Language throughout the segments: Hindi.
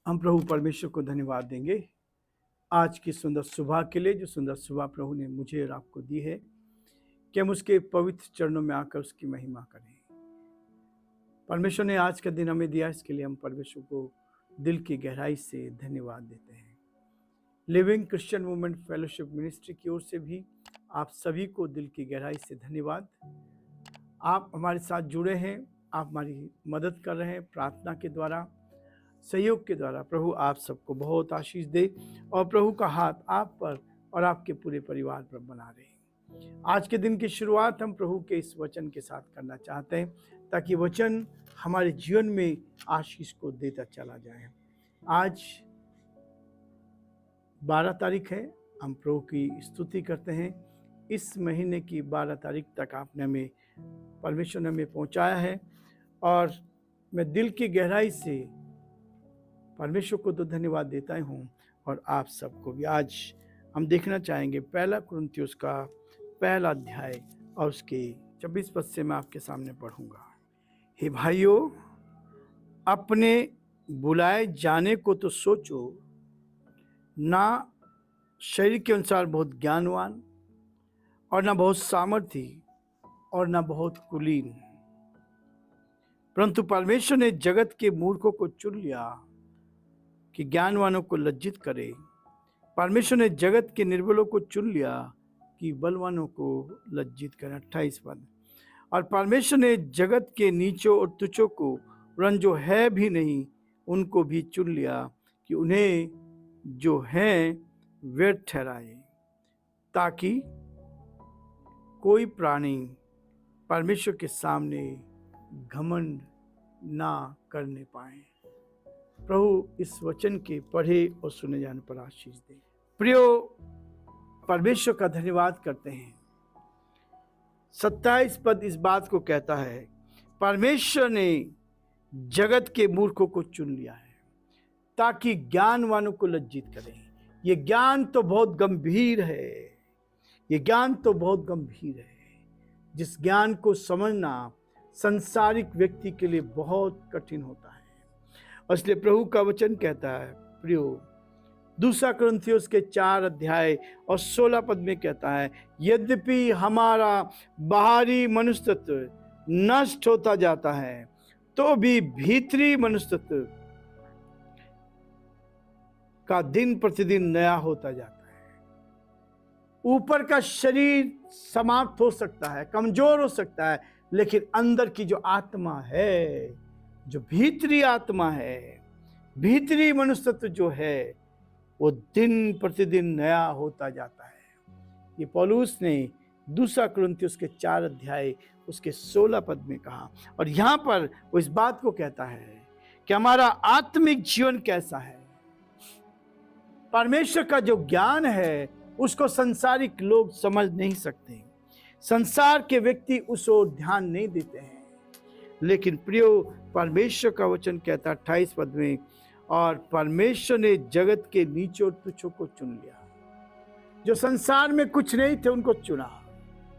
हम प्रभु परमेश्वर को धन्यवाद देंगे आज की सुंदर सुबह के लिए, जो सुंदर सुबह प्रभु ने मुझे और आपको दी है कि हम उसके पवित्र चरणों में आकर उसकी महिमा करें। परमेश्वर ने आज का दिन हमें दिया, इसके लिए हम परमेश्वर को दिल की गहराई से धन्यवाद देते हैं। Living Christian movement fellowship ministry की ओर से भी आप सभी को दिल की गहराई से धन्यवाद। आप हमारे साथ जुड़े हैं, आप हमारी मदद कर रहे हैं प्रार्थना के द्वारा, सहयोग के द्वारा। प्रभु आप सबको बहुत आशीष दे और प्रभु का हाथ आप पर और आपके पूरे परिवार पर बना रहे। आज के दिन की शुरुआत हम प्रभु के इस वचन के साथ करना चाहते हैं, ताकि वचन हमारे जीवन में आशीष को देता चला जाए। आज 12 तारीख है, हम प्रभु की स्तुति करते हैं। इस महीने की 12 तारीख तक आपने हमें, परमेश्वर ने हमें पहुंचाया है और मैं दिल की गहराई से परमेश्वर को तो धन्यवाद देता हूँ और आप सबको भी। आज हम देखना चाहेंगे पहला कुरिन्थियों का पहला अध्याय और उसके 26 पद से मैं आपके सामने पढ़ूंगा। हे भाइयों, अपने बुलाए जाने को तो सोचो, ना शरीर के अनुसार बहुत ज्ञानवान और ना बहुत सामर्थी और ना बहुत कुलीन, परंतु परमेश्वर ने जगत के मूर्खों को चुन लिया कि ज्ञानवानों को लज्जित करे। परमेश्वर ने जगत के निर्बलों को चुन लिया कि बलवानों को लज्जित करे। 28 पद। और परमेश्वर ने जगत के नीचों और तुच्छों को, वरन जो है भी नहीं, उनको भी चुन लिया कि उन्हें जो है व्यर्थ ठहराए, ताकि कोई प्राणी परमेश्वर के सामने घमंड ना करने पाए। प्रभु इस वचन के पढ़े और सुने जाने पर आशीष दे। प्रियो, परमेश्वर का धन्यवाद करते हैं। 27 पद इस बात को कहता है, परमेश्वर ने जगत के मूर्खों को चुन लिया है ताकि ज्ञानवानों को लज्जित करें। ये ज्ञान तो बहुत गंभीर है, ये ज्ञान तो बहुत गंभीर है, जिस ज्ञान को समझना संसारिक व्यक्ति के लिए बहुत कठिन होता है। इसलिए प्रभु का वचन कहता है, प्रियो, 2 कुरिन्थियों के 4 अध्याय और 16 पद में कहता है, यद्यपि हमारा बाहरी मनुष्य तत्व नष्ट होता जाता है, तो भी भीतरी मनुष्य तत्व का दिन प्रतिदिन नया होता जाता है। ऊपर का शरीर समाप्त हो सकता है, कमजोर हो सकता है, लेकिन अंदर की जो आत्मा है, जो भीतरी आत्मा है, भीतरी मनुष्यत्व जो है, वो दिन प्रतिदिन नया होता जाता है। ये पौलुस ने 2 कुरिन्थियों के 4 अध्याय उसके 16 पद में कहा। और यहाँ पर वो इस बात को कहता है कि हमारा आत्मिक जीवन कैसा है। परमेश्वर का जो ज्ञान है उसको संसारिक लोग समझ नहीं सकते, संसार के व्यक्ति उस ओर ध्यान नहीं देते हैं। लेकिन प्रियो, परमेश्वर का वचन कहता 28 पद में, और परमेश्वर ने जगत के नीचे और तुच्छों को चुन लिया। जो संसार में कुछ नहीं थे उनको चुना,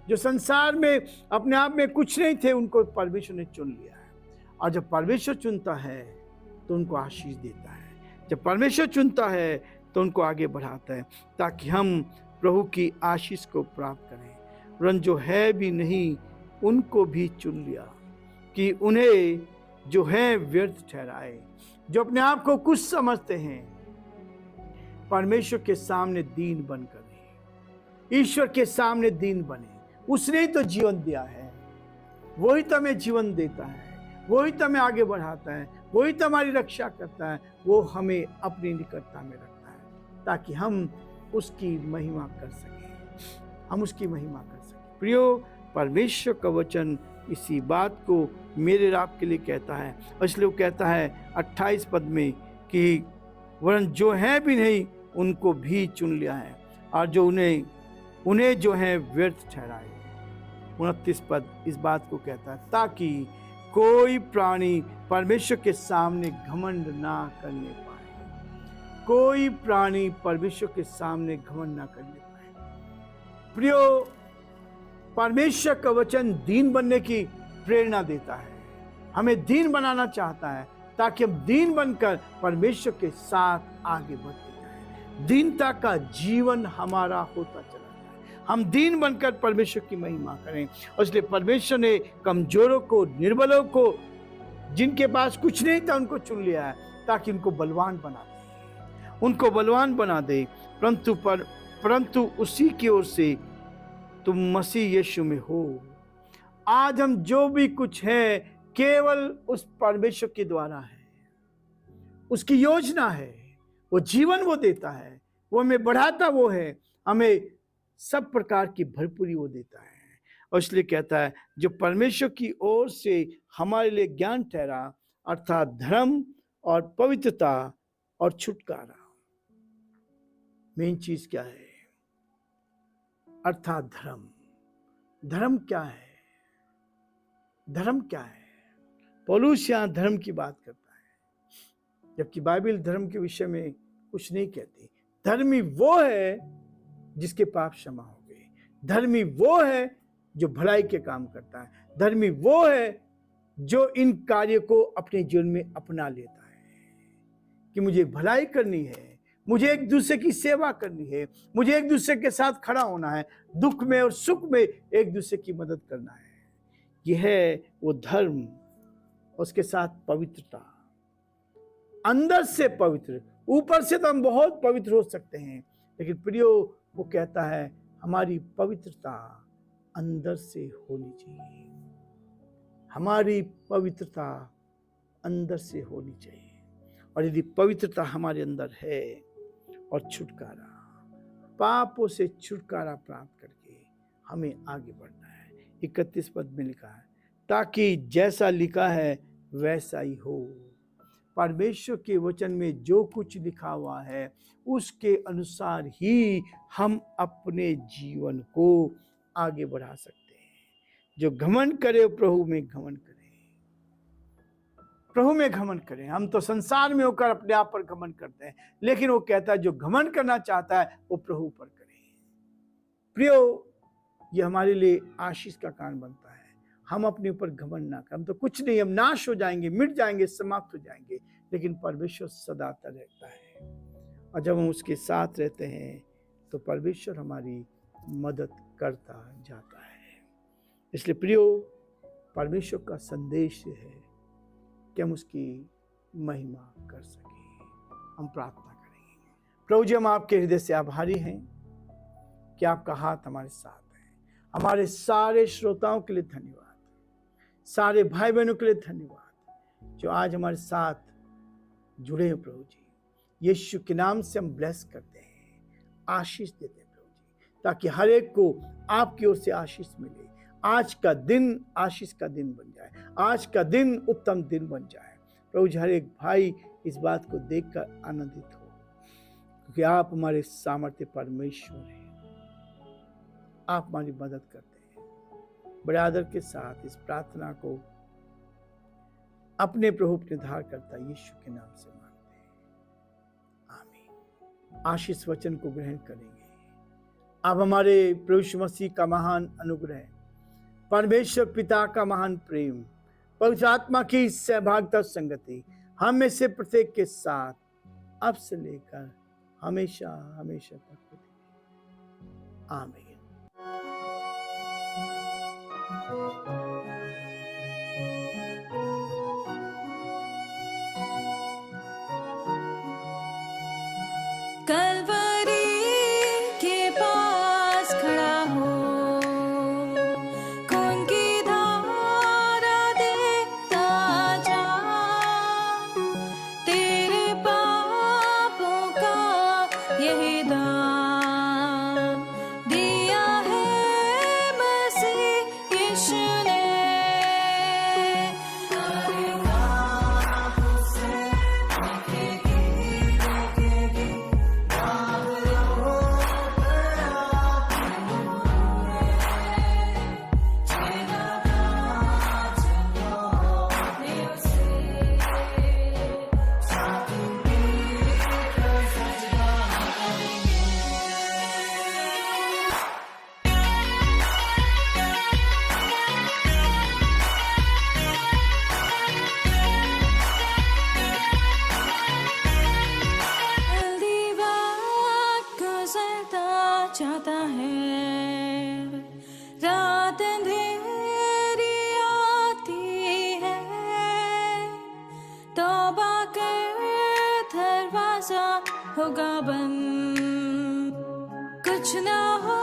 जो संसार में अपने आप में कुछ नहीं थे उनको परमेश्वर ने चुन लिया है। और जब परमेश्वर चुनता है तो उनको आशीष देता है, जब परमेश्वर चुनता है तो उनको आगे बढ़ाता है, ताकि हम प्रभु की आशीष को प्राप्त करें। वरन जो है भी नहीं, उनको भी चुन लिया कि उन्हें जो है व्यर्थ ठहराए। जो अपने आप को कुछ समझते हैं, परमेश्वर के सामने दीन बनकर रहे, ईश्वर के सामने दीन बने। उसने ही तो जीवन दिया है, वही तो हमें जीवन देता है, वही तो हमें आगे बढ़ाता है, वही तो हमारी रक्षा करता है। वो हमें अपनी निकटता में रखता है ताकि हम उसकी महिमा कर सकें, हम उसकी महिमा कर सकें। प्रियो, परमेश्वर का वचन इसी बात को मेरे आपके लिए कहता है। इसलिए वो कहता है 28 पद में कि वरन जो है भी नहीं, उनको भी चुन लिया है, और जो उन्हें जो है व्यर्थ ठहराए। 29 पद इस बात को कहता है, ताकि कोई प्राणी परमेश्वर के सामने घमंड ना करने पाए। कोई प्राणी परमेश्वर के सामने घमंड ना करने पाए। प्रियो, परमेश्वर का वचन दीन बनने की प्रेरणा देता है, हमें दीन बनाना चाहता है। ताकि हम दीन बनकर परमेश्वर के साथ आगे बढ़ते जाएं। दीनता का जीवन हमारा होता चला जाए, हम दीन बनकर परमेश्वर की महिमा करें। और इसलिए परमेश्वर ने कमजोरों को, निर्बलों को, जिनके पास कुछ नहीं था उनको चुन लिया है ताकि उनको बलवान बना दे, उनको बलवान बना दे। परंतु उसी की ओर से तुम मसीह यीशु में हो। आज हम जो भी कुछ है केवल उस परमेश्वर के द्वारा है, उसकी योजना है, वो जीवन वो देता है, वो हमें बढ़ाता वो है, हमें सब प्रकार की भरपूरी वो देता है। और इसलिए कहता है जो परमेश्वर की ओर से हमारे लिए ज्ञान ठहरा, अर्थात धर्म और पवित्रता और छुटकारा। मेन चीज क्या है? अर्थात धर्म। धर्म क्या है? धर्म क्या है? पौलुस यहां धर्म की बात करता है, जबकि बाइबल धर्म के विषय में कुछ नहीं कहती। धर्मी वो है जिसके पाप क्षमा हो गए, धर्मी वो है जो भलाई के काम करता है, धर्मी वो है जो इन कार्यों को अपने जीवन में अपना लेता है कि मुझे भलाई करनी है, मुझे एक दूसरे की सेवा करनी है, मुझे एक दूसरे के साथ खड़ा होना है, दुख में और सुख में एक दूसरे की मदद करना है। यह है वो धर्म। उसके साथ पवित्रता, अंदर से पवित्र। ऊपर से तो हम बहुत पवित्र हो सकते हैं, लेकिन प्रियो वो कहता है हमारी पवित्रता अंदर से होनी चाहिए, हमारी पवित्रता अंदर से होनी चाहिए। और यदि पवित्रता हमारे अंदर है और छुटकारा, पापों से छुटकारा प्राप्त करके हमें आगे बढ़ना है। 31 पद में लिखा है ताकि जैसा लिखा है वैसा ही हो। परमेश्वर के वचन में जो कुछ लिखा हुआ है उसके अनुसार ही हम अपने जीवन को आगे बढ़ा सकते हैं। जो घमंड करे प्रभु में घमंड करे, प्रभु में घमंड करें। हम तो संसार में होकर अपने आप पर घमंड करते हैं, लेकिन वो कहता है जो घमंड करना चाहता है वो प्रभु पर करे। प्रियो, ये हमारे लिए आशीष का कारण बनता है। हम अपने ऊपर घमंड ना करें। हम तो कुछ नहीं, हम नाश हो जाएंगे, मिट जाएंगे, समाप्त हो जाएंगे, लेकिन परमेश्वर सदा रहता है। और जब हम उसके साथ रहते हैं तो परमेश्वर हमारी मदद करता जाता है। इसलिए प्रियो, परमेश्वर का संदेश है कि हम उसकी महिमा कर सकें। हम प्रार्थना करेंगे। प्रभु जी, हम आपके हृदय से आभारी हैं कि आपका हाथ हमारे साथ है। हमारे सारे श्रोताओं के लिए धन्यवाद, सारे भाई बहनों के लिए धन्यवाद जो आज हमारे साथ जुड़े हैं। प्रभु जी, यीशु के नाम से हम ब्लेस करते हैं, आशीष देते हैं प्रभु जी, ताकि हर एक को आपकी ओर से आशीष मिले। आज का दिन आशीष का दिन बन जाए, आज का दिन उत्तम दिन बन जाए। प्रभु जी, हर एक भाई इस बात को देखकर आनंदित हो, क्योंकि आप हमारे सामर्थ्य परमेश्वर हैं। आप हमारी मदद करते हैं। बड़े आदर के साथ इस प्रार्थना को अपने प्रभु अपने धार करता यीशु के नाम से मांगते हैं, आमीन। आशीष वचन को ग्रहण करेंगे। अब हमारे प्रभु यीशु मसीह का महान अनुग्रह, परमेश्वर पिता का महान प्रेम, पवित्र आत्मा की सहभागिता संगति हम में से प्रत्येक के साथ अब से लेकर हमेशा हमेशा तक होती। आमीन। कलवरी के पास खड़ा हो, खून की धारा देखता जा, तेरे पापों का यही दाम दिया है मसीह यीशु ने। जाता है। रात अंधेरी आती है, तौबा कर दरवाजा होगा बंद। कुछ ना हो